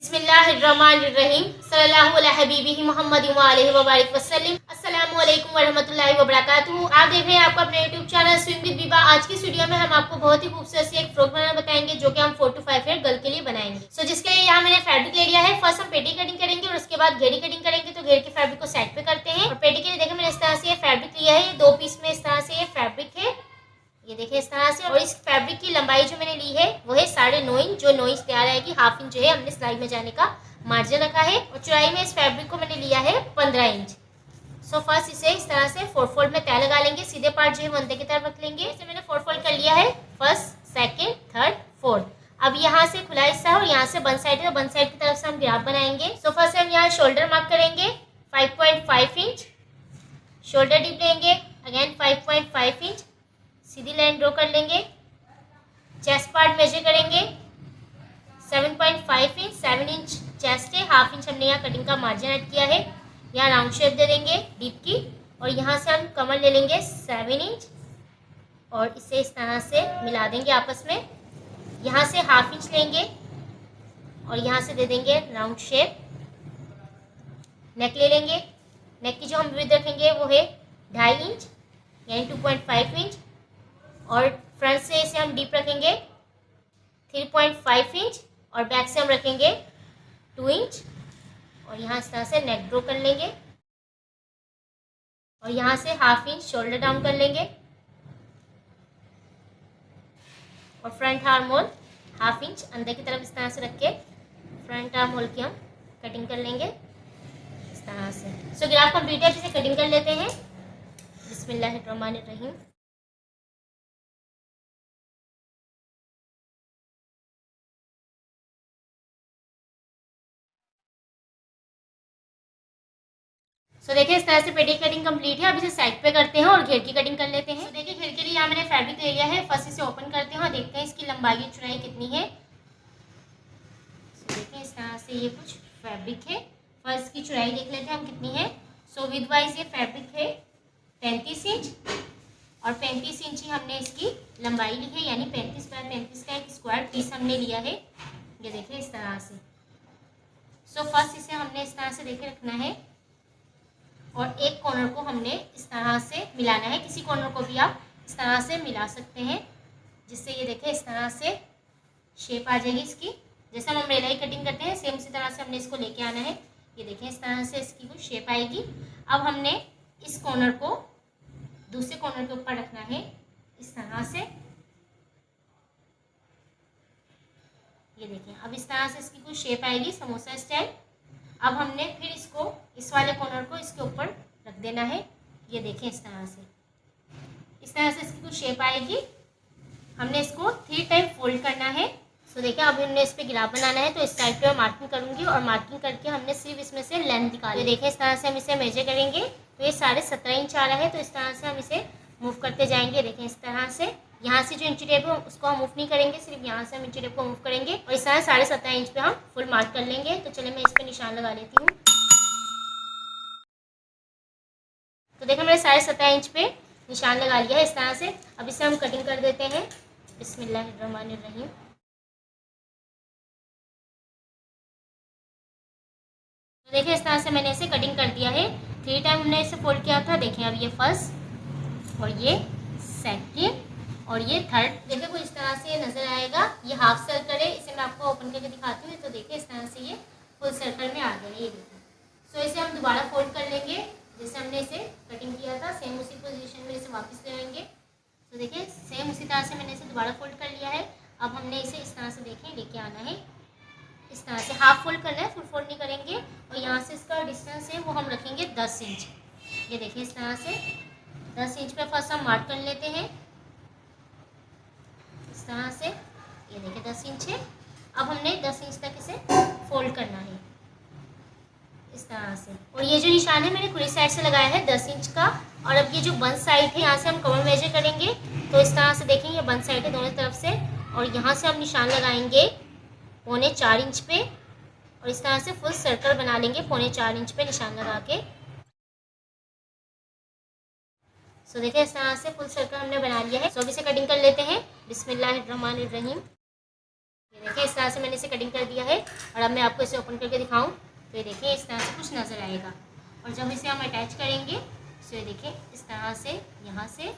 बिस्मिल्लाहिर्रहमानिर्रहीम सल्लल्लाहु अला हबीबिही मुहम्मद व आलिहि व बारिक वसल्लम। अस्सलामु अलैकुम व रहमतुल्लाहि व बरकातुहू। आप देख रहे हैं आपका अपने YouTube channel swim with Vibha. आज की वीडियो में हम आपको बहुत ही खूबसूरत सी एक फ्रॉक बनाना बताएंगे जो कि हम 4 to 5 ईयर गर्ल के लिए बनाएंगे। जिसके लिए यहाँ मैंने फैब्रिक ले लिया है। फर्स्ट हम पेटी कटिंग करेंगे और उसके बाद घेरी कटिंग करेंगे। तो घेर के फैब्रिक को साइड पे करते हैं और पेटी के लिए देखिए मैंने इस तरह से फैब्रिक लिया है। 2 पीस में इस तरह से ये फैब्रिक है, ये देखिए इस तरह से। और इस फैब्रिक की लंबाई जो मैंने ली है वो है 9.5 इंच। जो 9 इंच तैयार आएगी, हाफ इंच जो है हमने सिलाई में जाने का मार्जिन रखा है। और चौड़ाई में इस फैब्रिक को मैंने लिया है 15 इंच। फर्स्ट इसे इस तरह से 4 फोल्ड में तय लगा लेंगे। सीधे पार्ट जो है वो अंदर की तरफ रख लेंगे। इसे मैंने 4 फोल्ड कर लिया है, फर्स्ट, सेकेंड, थर्ड, फोर्थ। अब यहाँ से खुला हिस्सा है और यहाँ से बंद साइड है, तो बंद साइड की तरफ से हम ग्राफ बनाएंगे। फर्स्ट हम यहाँ शोल्डर मार्क करेंगे 5.5 इंच। शोल्डर डीप लेंगे, अगेन 5.5 इंच। सीधी लाइन ड्रॉ कर लेंगे। चेस्ट पार्ट मेजर करेंगे 7.5 इंच। 7 इंच चेस्ट है, हाफ इंच हमने यहाँ कटिंग का मार्जिन ऐड किया है। यहाँ राउंड शेप दे देंगे डीप की। और यहाँ से हम कमर ले लेंगे 7 इंच और इसे इस तरह से मिला देंगे आपस में। यहाँ से हाफ इंच लेंगे और यहाँ से दे देंगे राउंड शेप। नेक ले लेंगे। नेक की जो हम विड्थ रखेंगे वो है 2.5 इंच यानी 2.5 इंच। और फ्रंट से इसे हम डीप रखेंगे 3.5 इंच और बैक से हम रखेंगे 2 इंच। और यहाँ इस तरह से नेक ड्रॉ कर लेंगे और यहाँ से हाफ इंच शोल्डर डाउन कर लेंगे। और front arm hole half inch अंदर की तरफ इस तरह से रख के फ्रंट आर्म होल की हम कटिंग कर लेंगे इस तरह से। ग्राफ कंप्लीट है, इसे कटिंग कर लेते हैं। बिस्मिल्लाहिर्रहमानिर्रहीम। देखिए इस तरह से पेटी कटिंग कंप्लीट है। अब इसे साइड पे करते हैं और घेर की कटिंग कर लेते हैं। देखिए घेर के लिए यहाँ मैंने फैब्रिक ले लिया है। फर्स्ट इसे ओपन करते हैं और देखते हैं इसकी लंबाई और चौड़ाई कितनी है। देखिए इस तरह से ये कुछ फैब्रिक है। फर्स्ट की चौड़ाई देख लेते हैं हम कितनी है। विद वाइज ये फैब्रिक है 35 इंच और 35 इंच ही हमने इसकी लंबाई ली है, यानी 35 बाय 35 का एक स्क्वायर पीस हमने लिया है। ये देखिए इस तरह से। फर्स्ट इसे हमने इस तरह से देखे रखना है और एक कॉर्नर को हमने इस तरह से मिलाना है। किसी कॉर्नर को भी आप इस तरह से मिला सकते हैं, जिससे ये देखें इस तरह से शेप आ जाएगी इसकी। जैसे हम अम्ब्रेला की कटिंग करते हैं सेम उसी तरह से हमने इसको लेके आना है। ये देखें इस तरह से इसकी कुछ शेप आएगी। अब हमने इस कॉर्नर को दूसरे कॉर्नर के ऊपर रखना है इस तरह से। ये देखें अब इस तरह से इसकी कुछ शेप आएगी समोसा स्टाइल। अब हमने फिर इसको इस वाले कॉर्नर को इसके ऊपर रख देना है। ये देखें इस तरह से इसकी कुछ शेप आएगी। हमने इसको 3 टाइम फोल्ड करना है। देखिए अब हमने इस पे ग्राफ बनाना है, तो इस साइड पे मैं मार्किंग करूंगी और मार्किंग करके हमने सिर्फ इसमें से लेंथ निकाली। देखिए इस तरह से हम इसे मेजर करेंगे तो ये 17.5 इंच आ रहा है। तो इस तरह से हम इसे मूव करते जाएंगे। देखें इस तरह से यहाँ से जो इंची टेप है उसको हम मूव नहीं करेंगे, सिर्फ यहाँ से हम इंची टेप को मूव करेंगे और इस तरह 17.5 इंच पे हम फुल मार्क कर लेंगे। तो चलिए मैं इस पे निशान लगा लेती हूँ। तो देखिए मैंने 17.5 इंच पे निशान लगा लिया है इस तरह से। अब इसे हम कटिंग कर देते हैं। बिस्मिल्लाहिर्रहमानिर्रहीम। तो देखिए इस तरह से मैंने इसे कटिंग कर दिया है। 3 टाइम हमने इसे फोल्ड किया था। देखिए अब ये फर्स्ट और ये सेकेंड और ये थर्ड। देखिए कुछ इस तरह से ये नजर आएगा। ये हाफ सर्कल है, इसे मैं आपको ओपन करके दिखाती हूँ। तो देखिए इस तरह से ये फुल सर्कल में आ गया है। ये देखिए। इसे हम दोबारा फोल्ड कर लेंगे जैसे हमने इसे कटिंग किया था, सेम उसी पोजीशन में इसे वापस ले आएंगे। तो देखिए सेम उसी तरह से मैंने इसे दोबारा फोल्ड कर लिया है। अब हमने इसे इस तरह से देखें लेके आना है। इस तरह से हाफ फोल्ड करना है, फुल फोल्ड नहीं करेंगे। और यहाँ से इसका डिस्टेंस है वो हम रखेंगे 10 इंच। ये देखिए इस तरह से 10 इंच पे फर्स्ट हम मार्क कर लेते हैं इस तरह से। ये देखिए 10 इंच है। अब हमने 10 इंच तक इसे फोल्ड करना है इस तरह से। और ये जो निशान है मैंने खुली साइड से लगाया है 10 इंच का। और अब ये जो बंद साइड है यहाँ से हम कमर मेजर करेंगे। तो इस तरह से देखेंगे ये बंद साइड है दोनों तरफ से। और यहाँ से हम निशान लगाएंगे 4.25 इंच पे और इस तरह से फुल सर्कल बना लेंगे 4.25 इंच पे निशान लगा के। देखिए इस तरह से फुल सर्कल हमने बना लिया है। अब इसे कटिंग कर लेते हैं। बिस्मिल्लाहिर्रहमानिर्रहीम। ये देखिए इस तरह से मैंने इसे कटिंग कर दिया है और अब मैं आपको इसे ओपन करके दिखाऊं तो ये देखिए इस तरह से कुछ नज़र आएगा। और जब इसे हम अटैच करेंगे तो ये देखिए इस तरह से यहाँ से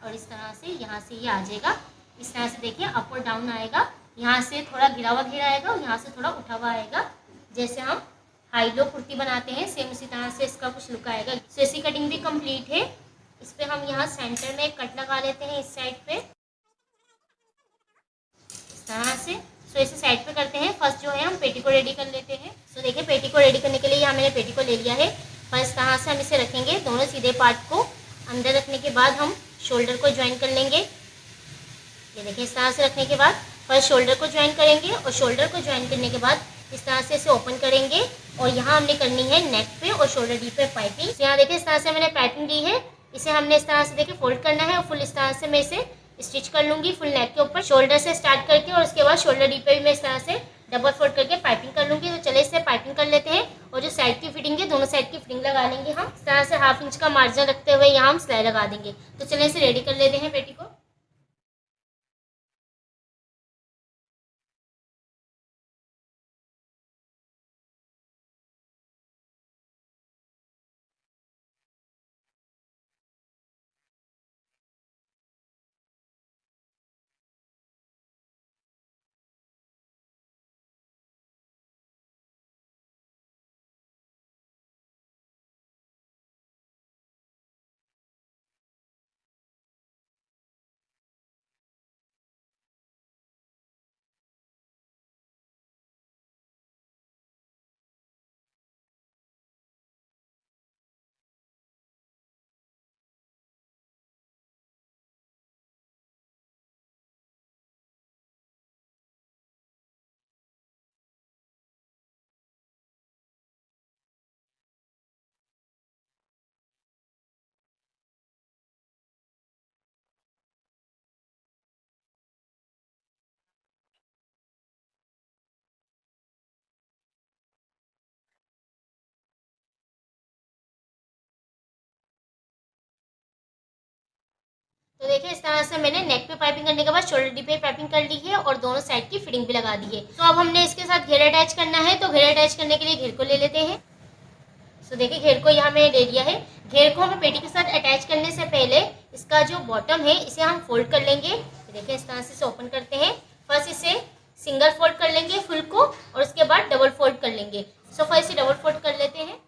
और इस तरह से यहाँ से ये आ जाएगा। इस तरह से देखिए अप और डाउन आएगा, यहाँ से थोड़ा गिरा हुआ घेरा आएगा और यहाँ से थोड़ा उठा हुआ आएगा। जैसे हम हाई लो कुर्ती बनाते हैं सेम उसी तरह से इसका कुछ लुक आएगा। सो इसकी कटिंग भी कंप्लीट है। इस पर हम यहाँ सेंटर में एक कट लगा लेते हैं इस साइड पे इस तरह से। सो इसे साइड पे करते हैं। फर्स्ट जो है हम पेटी को रेडी कर लेते हैं। सो देखिए पेटी को रेडी करने के लिए यहाँ मैंने पेटी को ले लिया है। फर्स्ट तरह से हम इसे रखेंगे, दोनों सीधे पार्ट को अंदर रखने के बाद हम शोल्डर को ज्वाइन कर लेंगे। ये देखिए इस तरह से रखने के बाद फर्स्ट शोल्डर को ज्वाइन करेंगे और शोल्डर को ज्वाइन करने के बाद इस तरह से इसे ओपन करेंगे और यहाँ हमने करनी है नेक पे और शोल्डर डी पे पाइपिंग। तो यहाँ देखिए इस तरह से मैंने पाइपिंग दी है। इसे हमने इस तरह से देखिए फोल्ड करना है और फुल इस तरह से मैं इसे स्टिच कर लूंगी फुल नेक के ऊपर शोल्डर से स्टार्ट करके और उसके बाद शोल्डर डी पे भी मैं इस तरह से डबल फोल्ड करके पाइपिंग कर लूंगी। तो चले इससे पाइपिंग कर लेते हैं और जो साइड की फिटिंग है दोनों साइड की फिटिंग लगा लेंगे हम। इस तरह से 1/2 इंच का मार्जिन रखते हुए यहाँ हम सिलाई लगा देंगे। तो चले इसे रेडी कर लेते हैं पेटी को। तो देखिए इस तरह से मैंने नेक पे पाइपिंग करने के बाद शोल्डर डी पे पाइपिंग कर ली है और दोनों साइड की फिटिंग भी लगा दी है। तो अब हमने इसके साथ घेर अटैच करना है। तो घेर अटैच करने के लिए घेर को ले लेते हैं। तो देखिए घेर को यहाँ मैंने ले लिया है। घेर को हमें पेटी के साथ अटैच करने से पहले इसका जो बॉटम है इसे हम फोल्ड कर लेंगे। देखिए इस तरह से इसे ओपन करते हैं। फर्स्ट इसे सिंगल फोल्ड कर लेंगे फुल को और उसके बाद डबल फोल्ड कर लेंगे। सो फर्स्ट इसे डबल फोल्ड कर लेते हैं।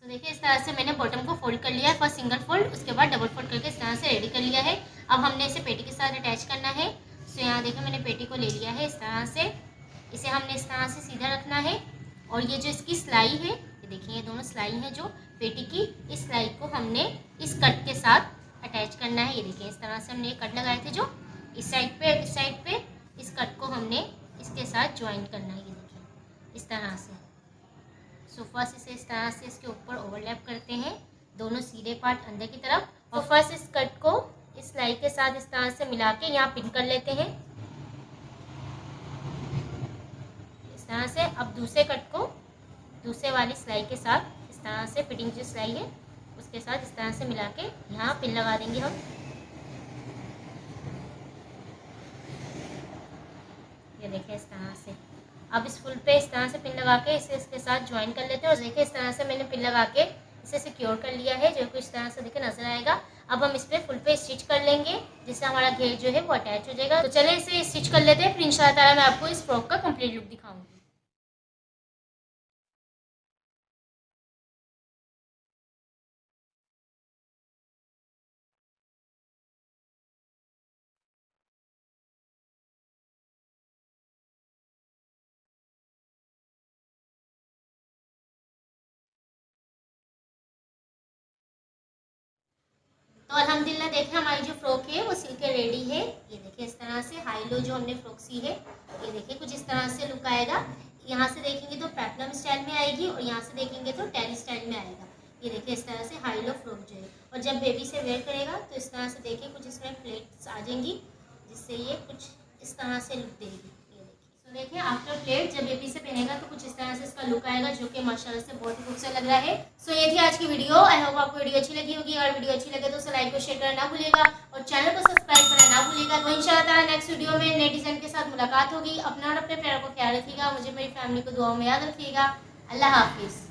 तो देखिए इस तरह से मैंने बॉटम को फोल्ड कर लिया है। फर्स्ट सिंगल फोल्ड उसके बाद डबल फोल्ड करके इस तरह से रेडी कर लिया है। अब हमने इसे पेटी के साथ अटैच करना है। सो यहाँ देखिए मैंने पेटी को ले लिया है इस तरह से। इसे हमने इस तरह से सीधा रखना है और ये जो इसकी सिलाई है ये देखिए ये दोनों सिलाई है जो पेटी की, इस सिलाई को हमने इस कट के साथ अटैच करना है। ये देखिए इस तरह से हमने कट लगाए थे जो इस साइड पे इस कट को हमने इसके साथ ज्वाइन करना है। ये देखिए इस तरह से। सो फर्स्ट इसे इस तरह से इसके ऊपर ओवरलैप करते हैं दोनों सीधे पार्ट अंदर की तरफ और फर्स्ट इस कट को इस सिलाई के साथ इस तरह से मिला के यहाँ पिन कर लेते हैं इस तरह से। अब दूसरे कट को दूसरे वाली सिलाई के साथ इस तरह से फिटिंग जो सिलाई है उसके साथ इस तरह से मिला के यहाँ पिन लगा देंगे हम। ये देखिए इस तरह से। अब इस फुल पे इस तरह से पिन लगा के इसे इसके साथ ज्वाइन कर लेते हैं और देखिए इस तरह से मैंने पिन लगा के इसे सिक्योर कर लिया है जो कुछ इस तरह से देखिए नजर आएगा। अब हम इस पे फुल पे स्टिच कर लेंगे जिससे हमारा घेर जो है वो अटैच हो जाएगा। तो चले इसे स्टिच कर लेते हैं, फिर इंशाल्लाह मैं आपको इस फ्रॉक का कंप्लीट लुक दिखाऊंगी। तो अल्हम्दुलिल्लाह देखिए हमारी जो फ्रॉक है वो सिल के रेडी है। ये देखिए इस तरह से हाई लो जो हमने फ्रॉक सी है, ये देखिए कुछ इस तरह से लुक आएगा। यहाँ से देखेंगे तो पेप्लम स्टाइल में आएगी और यहाँ से देखेंगे तो टेरी स्टाइल में आएगा। ये देखिए इस तरह से हाई लो फ्रॉक जो है, और जब बेबी से वेयर करेगा तो इस तरह से देखिए कुछ इसमें प्लेट्स आ जाएंगी, जिससे ये कुछ इस तरह से लुक देगी। तो देखिए आफ्टर प्लेट जब बेबी से पहनेगा तो कुछ इस तरह से इसका लुक आएगा, जो कि माशाल्लाह से बहुत ही खूबसूरत लग रहा है। सो ये थी आज की वीडियो। आई होप आपको वीडियो अच्छी लगी होगी। अगर वीडियो अच्छी लगे तो उसे लाइक और शेयर करना ना भूलेगा और चैनल को सब्सक्राइब करना ना भूलेगा। तो इंशाल्लाह नेक्स्ट वीडियो में नए डिजाइन के साथ मुलाकात होगी। अपना और अपने प्यार को ख्याल रखिएगा। मुझे मेरी फैमिली को दुआओं में याद रखिएगा। अल्लाह हाफिज़।